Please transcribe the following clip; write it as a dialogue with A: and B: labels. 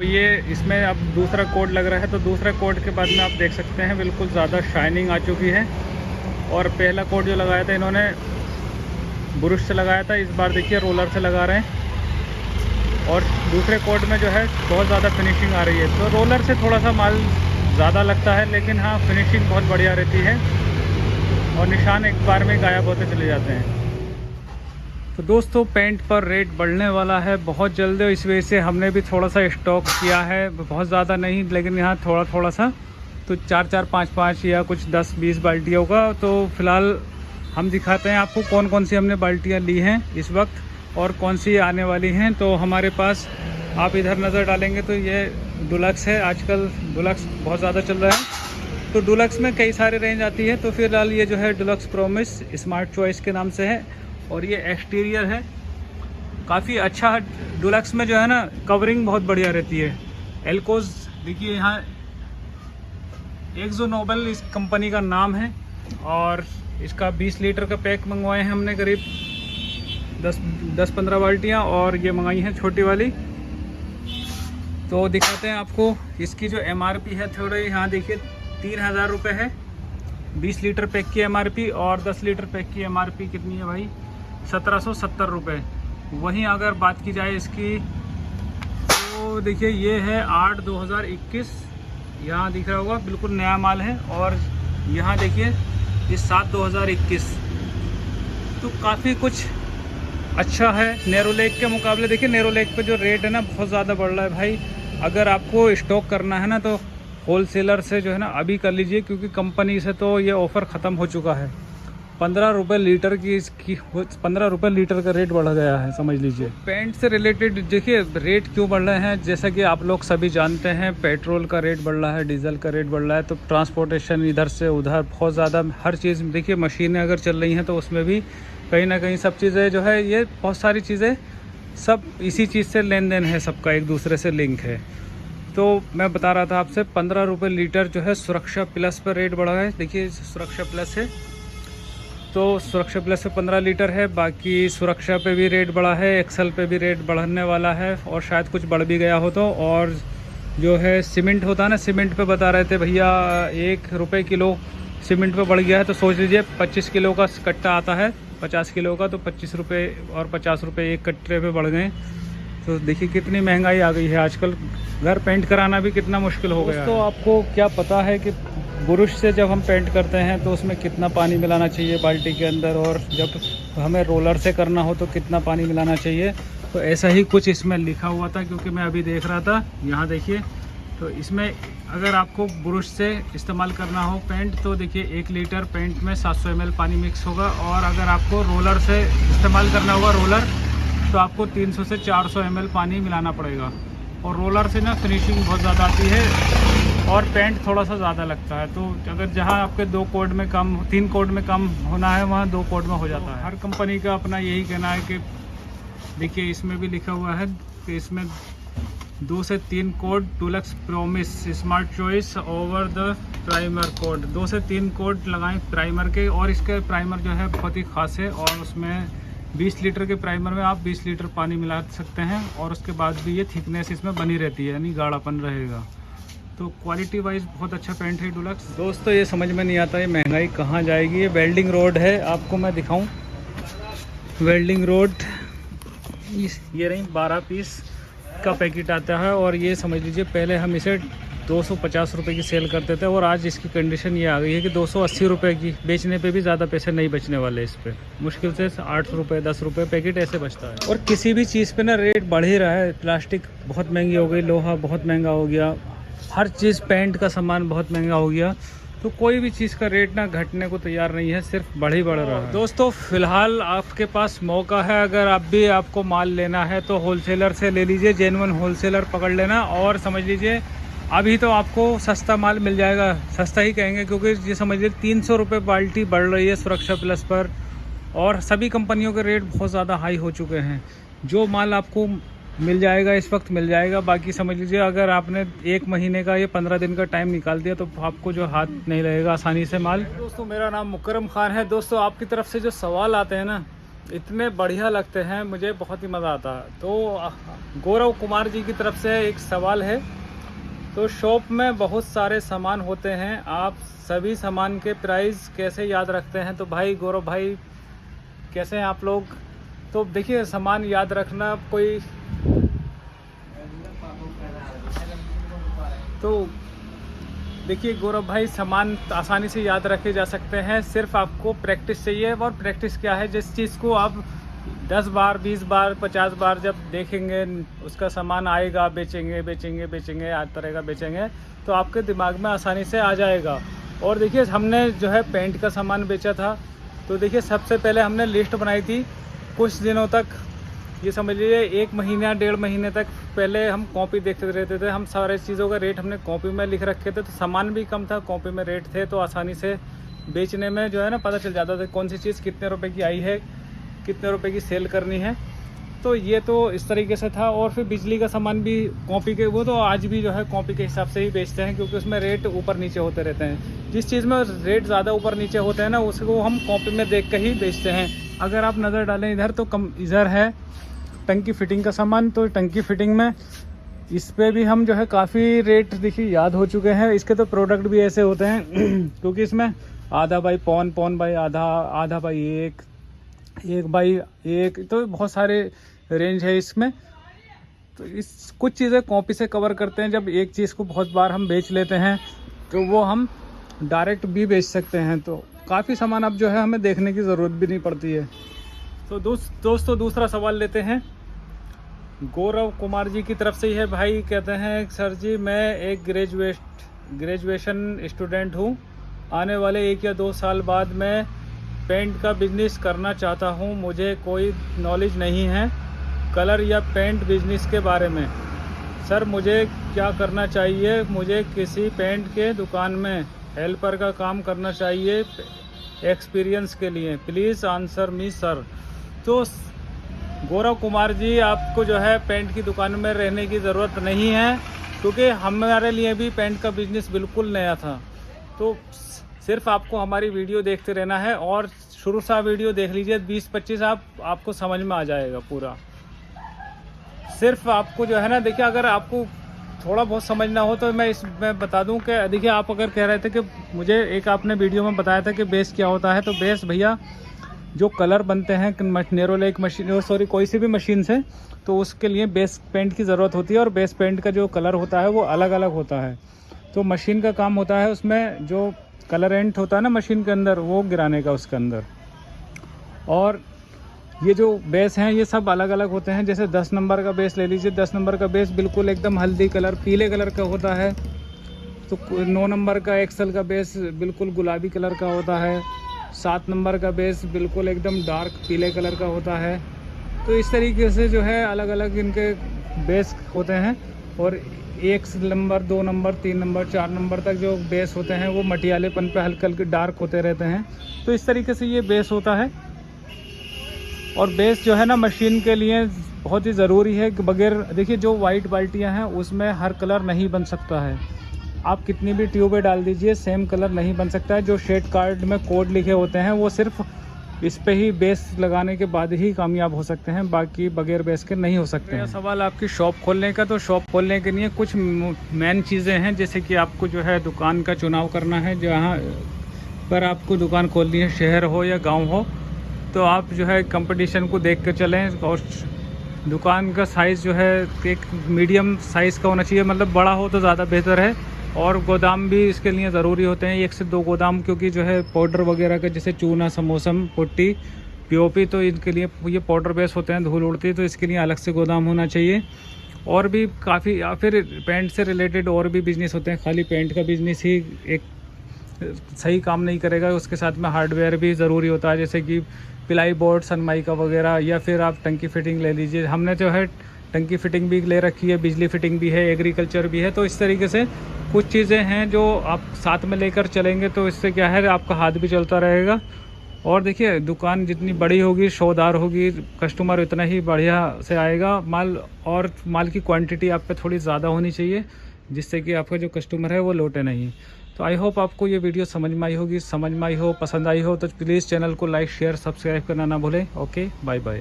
A: तो ये इसमें अब दूसरा कोड लग रहा है, तो दूसरा कोड के बाद में आप देख सकते हैं बिल्कुल ज़्यादा शाइनिंग आ चुकी है। और पहला कोड जो लगाया था इन्होंने ब्रश से लगाया था, इस बार देखिए रोलर से लगा रहे हैं। और दूसरे कोड में जो है बहुत ज़्यादा फिनिशिंग आ रही है। तो रोलर से थोड़ा सा माल ज़्यादा लगता है, लेकिन हाँ फिनिशिंग बहुत बढ़िया रहती है और निशान एक बार में गायब होते चले जाते हैं। तो दोस्तों पेंट पर रेट बढ़ने वाला है बहुत जल्द, इस वजह से हमने भी थोड़ा सा स्टॉक किया है, बहुत ज़्यादा नहीं लेकिन यहाँ थोड़ा थोड़ा सा, तो 4-4 5-5 या कुछ 10-20 बाल्टियों का। तो फ़िलहाल हम दिखाते हैं आपको कौन कौन सी हमने बाल्टियाँ ली हैं इस वक्त और कौन सी आने वाली हैं। तो हमारे पास आप इधर नज़र डालेंगे तो ये डुलक्स है, आजकल डुलक्स बहुत ज़्यादा चल रहा है। तो डुलक्स में कई सारे रेंज आती है, तो फिलहाल ये जो है डुलक्स प्रॉमिस स्मार्ट चॉइस के नाम से है। और ये एक्सटीरियर है, काफ़ी अच्छा डुलक्स में जो है ना कवरिंग बहुत बढ़िया रहती है। एल्कोज देखिए यहाँ एक्सो नोबल इस कंपनी का नाम है। और इसका 20 लीटर का पैक मंगवाए हैं हमने, करीब 10-15 बाल्टियाँ, और ये मंगाई हैं छोटी वाली। तो दिखाते हैं आपको इसकी जो MRP है, थोड़े यहाँ देखिए 3000 रुपये है 20 लीटर पैक की MRP। और 10 लीटर पैक की MRP कितनी है भाई, 1770 रुपये। वहीं अगर बात की जाए इसकी, तो देखिए ये है 8/2021, यहाँ दिख रहा होगा बिल्कुल नया माल है। और यहाँ देखिए ये 7/2021, तो काफ़ी कुछ अच्छा है नैरो लेक के मुकाबले। देखिए नैरो लेक पे जो रेट है ना बहुत ज़्यादा बढ़ रहा है भाई। अगर आपको स्टॉक करना है ना तो होलसेलर से जो है ना अभी कर लीजिए, क्योंकि कंपनी से तो ये ऑफ़र ख़त्म हो चुका है। 15 रुपये लीटर की इसकी 15 रुपये लीटर का रेट बढ़ गया है, समझ लीजिए। पेंट से रिलेटेड देखिए रेट क्यों बढ़ रहे हैं, जैसा कि आप लोग सभी जानते हैं पेट्रोल का रेट बढ़ रहा है, डीजल का रेट बढ़ रहा है, तो ट्रांसपोर्टेशन इधर से उधर बहुत ज़्यादा हर चीज़। देखिए मशीनें अगर चल रही हैं तो उसमें भी कहीं ना कहीं सब चीज़ें जो है, ये बहुत सारी चीज़ें सब इसी चीज़ से लेन देन है, सबका एक दूसरे से लिंक है। तो मैं बता रहा था आपसे 15 रुपये लीटर जो है सुरक्षा प्लस पर रेट बढ़ा है। देखिए सुरक्षा प्लस है, तो सुरक्षा प्लस पे 15 लीटर है। बाकी सुरक्षा पे भी रेट बढ़ा है, एक्सल पे भी रेट बढ़ने वाला है, और शायद कुछ बढ़ भी गया हो तो। और जो है सीमेंट होता है ना, सीमेंट पे बता रहे थे भैया 1 रुपये किलो सीमेंट पे बढ़ गया है। तो सोच लीजिए 25 किलो का कट्टा आता है 50 किलो का, तो 25 रुपये और 50 रुपये एक कट्टे पे बढ़ गए। तो देखिए कितनी महंगाई आ गई है आजकल, घर पेंट कराना भी कितना मुश्किल हो गया है। तो आपको क्या पता है कि ब्रश से जब हम पेंट करते हैं तो उसमें कितना पानी मिलाना चाहिए बाल्टी के अंदर, और जब हमें रोलर से करना हो तो कितना पानी मिलाना चाहिए। तो ऐसा ही कुछ इसमें लिखा हुआ था, क्योंकि मैं अभी देख रहा था, यहाँ देखिए। तो इसमें अगर आपको ब्रश से इस्तेमाल करना हो पेंट, तो देखिए 1 लीटर पेंट में 700 ml पानी मिक्स होगा। और अगर आपको रोलर से इस्तेमाल करना होगा रोलर, तो आपको 300 से 400 ml पानी मिलाना पड़ेगा। और रोलर से ना फिनिशिंग बहुत ज़्यादा आती है और पेंट थोड़ा सा ज़्यादा लगता है। तो अगर जहाँ आपके 2 कोड में कम, 3 कोड में कम होना है, वहाँ 2 कोड में हो जाता है। हर कंपनी का अपना यही कहना है कि देखिए इसमें भी लिखा हुआ है कि इसमें 2 से 3 code Dulux promise smart choice over the primer code, 2 से 3 कोड लगाएं प्राइमर के। और इसके प्राइमर जो है बहुत ही खास है, और उसमें 20 लीटर के प्राइमर में आप 20 लीटर पानी मिला सकते हैं, और उसके बाद भी ये थिकनेस इसमें बनी रहती है, यानी गाढ़ापन रहेगा। तो क्वालिटी वाइज बहुत अच्छा पेंट है डुलक्स। दोस्तों ये समझ में नहीं आता ये महंगाई कहाँ जाएगी। ये वेल्डिंग रोड है, आपको मैं दिखाऊं वेल्डिंग रोड, ये रही 12 पीस का पैकेट आता है। और ये समझ लीजिए पहले हम इसे 250 रुपये की सेल करते थे, और आज इसकी कंडीशन ये आ गई है कि 280 रुपये की, बेचने पे भी ज़्यादा पैसे नहीं बचने वाले इस पर। मुश्किल से 8 रुपये 10 रुपये पैकेट ऐसे बचता है। और किसी भी चीज़ पे ना रेट बढ़ ही रहा है। प्लास्टिक बहुत महंगी हो गई, लोहा बहुत महंगा हो गया, हर चीज़ पेंट का सामान बहुत महंगा हो गया। तो कोई भी चीज़ का रेट ना घटने को तैयार नहीं है, सिर्फ बढ़ ही बढ़ रहा है। दोस्तों फिलहाल आपके पास मौका है, अगर आप भी आपको माल लेना है तो होलसेलर से ले लीजिए, जेन्युइन होलसेलर पकड़ लेना। और समझ लीजिए अभी तो आपको सस्ता माल मिल जाएगा, सस्ता ही कहेंगे, क्योंकि ये समझ लीजिए 300 रुपये बाल्टी बढ़ रही है सुरक्षा प्लस पर, और सभी कंपनियों के रेट बहुत ज़्यादा हाई हो चुके हैं। जो माल आपको मिल जाएगा इस वक्त मिल जाएगा। बाकी समझ लीजिए अगर आपने 1 महीने का या 15 दिन का टाइम निकाल दिया तो आपको जो हाथ नहीं लगेगा आसानी से माल। दोस्तों मेरा नाम मुकरम खान है। दोस्तों आपकी तरफ से जो सवाल आते हैं ना, इतने बढ़िया लगते हैं, मुझे बहुत ही मज़ा आता है। तो गौरव कुमार जी की तरफ से एक सवाल है। तो शॉप में बहुत सारे सामान होते हैं, आप सभी सामान के प्राइस कैसे याद रखते हैं? तो भाई गौरव भाई, कैसे हैं आप लोग? तो देखिए, सामान याद रखना कोई, तो देखिए गौरव भाई, सामान आसानी से याद रखे जा सकते हैं, सिर्फ आपको प्रैक्टिस चाहिए। और प्रैक्टिस क्या है? जिस चीज़ को आप 10 बार 20 बार 50 बार जब देखेंगे, उसका सामान आएगा, बेचेंगे बेचेंगे बेचेंगे, आता रहेगा बेचेंगे, तो आपके दिमाग में आसानी से आ जाएगा। और देखिए, हमने जो है पेंट का सामान बेचा था, तो देखिए सबसे पहले हमने लिस्ट बनाई थी कुछ दिनों तक, ये समझ लीजिए 1 महीना 1.5 महीने तक पहले हम कॉपी देखते रहते थे। हम सारे चीज़ों का रेट हमने कॉपी में लिख रखे थे, तो सामान भी कम था, कॉपी में रेट थे, तो आसानी से बेचने में जो है ना पता चल जाता था कौन सी चीज़ कितने रुपए की आई है, कितने रुपए की सेल करनी है। तो ये तो इस तरीके से था। और फिर बिजली का सामान भी कॉपी के, वो तो आज भी जो है कॉपी के हिसाब से ही बेचते हैं, क्योंकि उसमें रेट ऊपर नीचे होते रहते हैं। जिस चीज़ में रेट ज़्यादा ऊपर नीचे होते हैं ना, उसको हम कॉपी में देख कर ही बेचते हैं। अगर आप नज़र डालें इधर, तो इधर है टंकी फिटिंग का सामान। तो टंकी फिटिंग में इस पे भी हम जो है काफ़ी रेट देखिए याद हो चुके हैं। इसके तो प्रोडक्ट भी ऐसे होते हैं क्योंकि इसमें आधा बाई पौन, पौन बाई आधा, आधा बाई 1, 1 बाई 1, तो बहुत सारे रेंज है इसमें। तो इस कुछ चीज़ें कॉपी से कवर करते हैं। जब एक चीज़ को बहुत बार हम बेच लेते हैं, तो वो हम डायरेक्ट भी बेच सकते हैं। तो काफ़ी सामान अब जो है हमें देखने की ज़रूरत भी नहीं पड़ती है। तो दोस्तों दूसरा सवाल लेते हैं, गौरव कुमार जी की तरफ से ही है। भाई कहते हैं, सर जी मैं एक ग्रेजुएशन स्टूडेंट हूँ, आने वाले 1 या 2 साल बाद मैं पेंट का बिजनेस करना चाहता हूँ। मुझे कोई नॉलेज नहीं है कलर या पेंट बिजनेस के बारे में। सर मुझे क्या करना चाहिए? मुझे किसी पेंट के दुकान में हेल्पर का काम करना चाहिए एक्सपीरियंस के लिए, प्लीज़ आंसर मी सर। तो गौरव कुमार जी, आपको जो है पेंट की दुकान में रहने की ज़रूरत नहीं है, क्योंकि हमारे लिए भी पेंट का बिज़नेस बिल्कुल नया था। तो सिर्फ आपको हमारी वीडियो देखते रहना है, और शुरू से वीडियो देख लीजिए 20-25, आपको समझ में आ जाएगा पूरा। सिर्फ आपको जो है ना, देखिए अगर आपको थोड़ा बहुत समझना हो तो मैं बता दूं कि देखिए, आप अगर कह रहे थे कि मुझे एक आपने वीडियो में बताया था कि बेस क्या होता है, तो बेस भैया जो कलर बनते हैं नेरोलैक मशीन, कोई सी भी मशीन से, तो उसके लिए बेस पेंट की ज़रूरत होती है। और बेस पेंट का जो कलर होता है वो अलग अलग होता है। तो मशीन का काम होता है उसमें जो कलरेंट होता है ना मशीन के अंदर, वो गिराने का उसके अंदर। और ये जो बेस हैं ये सब अलग अलग होते हैं। जैसे 10 नंबर का बेस ले लीजिए, 10 नंबर का बेस बिल्कुल एकदम हल्दी कलर, पीले कलर का होता है। तो 9 नंबर का एक्सल का बेस बिल्कुल गुलाबी कलर का होता है। 7 नंबर का बेस बिल्कुल एकदम डार्क पीले कलर का होता है। तो इस तरीके से जो है अलग अलग इनके बेस होते हैं। और 1 नंबर 2 नंबर 3 नंबर 4 नंबर तक जो बेस होते हैं वो मटियालेपन पे हल्के हल्के डार्क होते रहते हैं। तो इस तरीके से ये बेस होता है। और बेस जो है ना मशीन के लिए बहुत ही ज़रूरी है कि बगैर, देखिए जो वाइट बाल्टियाँ हैं उसमें हर कलर नहीं बन सकता है। आप कितनी भी ट्यूबें डाल दीजिए, सेम कलर नहीं बन सकता है। जो शेड कार्ड में कोड लिखे होते हैं वो सिर्फ इस पे ही बेस लगाने के बाद ही कामयाब हो सकते हैं, बाकी बगैर बेस के नहीं हो सकते हैं। सवाल आपकी शॉप खोलने का, तो शॉप खोलने के लिए कुछ मेन चीज़ें हैं, जैसे कि आपको जो है दुकान का चुनाव करना है। जहाँ पर आपको दुकान खोलनी है, शहर हो या गाँव हो, तो आप जो है कंपटीशन को देख कर चलें। और दुकान का साइज़ जो है एक मीडियम साइज़ का होना चाहिए, मतलब बड़ा हो तो ज़्यादा बेहतर है। और गोदाम भी इसके लिए ज़रूरी होते हैं, 1 से 2 गोदाम, क्योंकि जो है पाउडर वगैरह के जैसे चूना, समोसम, पुट्टी, पीओपी, तो इनके लिए ये पाउडर बेस होते हैं, धूल उड़ती है, तो इसके लिए अलग से गोदाम होना चाहिए। और भी काफ़ी, या फिर पेंट से रिलेटेड और भी बिज़नेस होते हैं, खाली पेंट का बिज़नेस ही एक सही काम नहीं करेगा, उसके साथ में हार्डवेयर भी ज़रूरी होता है, जैसे कि प्लाई बोर्ड, सनमाइका वगैरह, या फिर आप टंकी फिटिंग ले लीजिए। हमने जो है टंकी फिटिंग भी ले रखी है, बिजली फिटिंग भी है, एग्रीकल्चर भी है। तो इस तरीके से कुछ चीज़ें हैं जो आप साथ में लेकर चलेंगे, तो इससे क्या है आपका हाथ भी चलता रहेगा। और देखिए दुकान जितनी बड़ी होगी, शौदार होगी, कस्टमर उतना ही बढ़िया से आएगा माल, और माल की क्वांटिटी आप पे थोड़ी ज़्यादा होनी चाहिए, जिससे कि आपका जो कस्टमर है वो लौटे नहीं। तो आई होप आपको ये वीडियो समझ में आई होगी, समझ में आई हो, पसंद आई हो तो प्लीज़ चैनल को लाइक शेयर सब्सक्राइब करना ना भूलें। Okay, bye bye.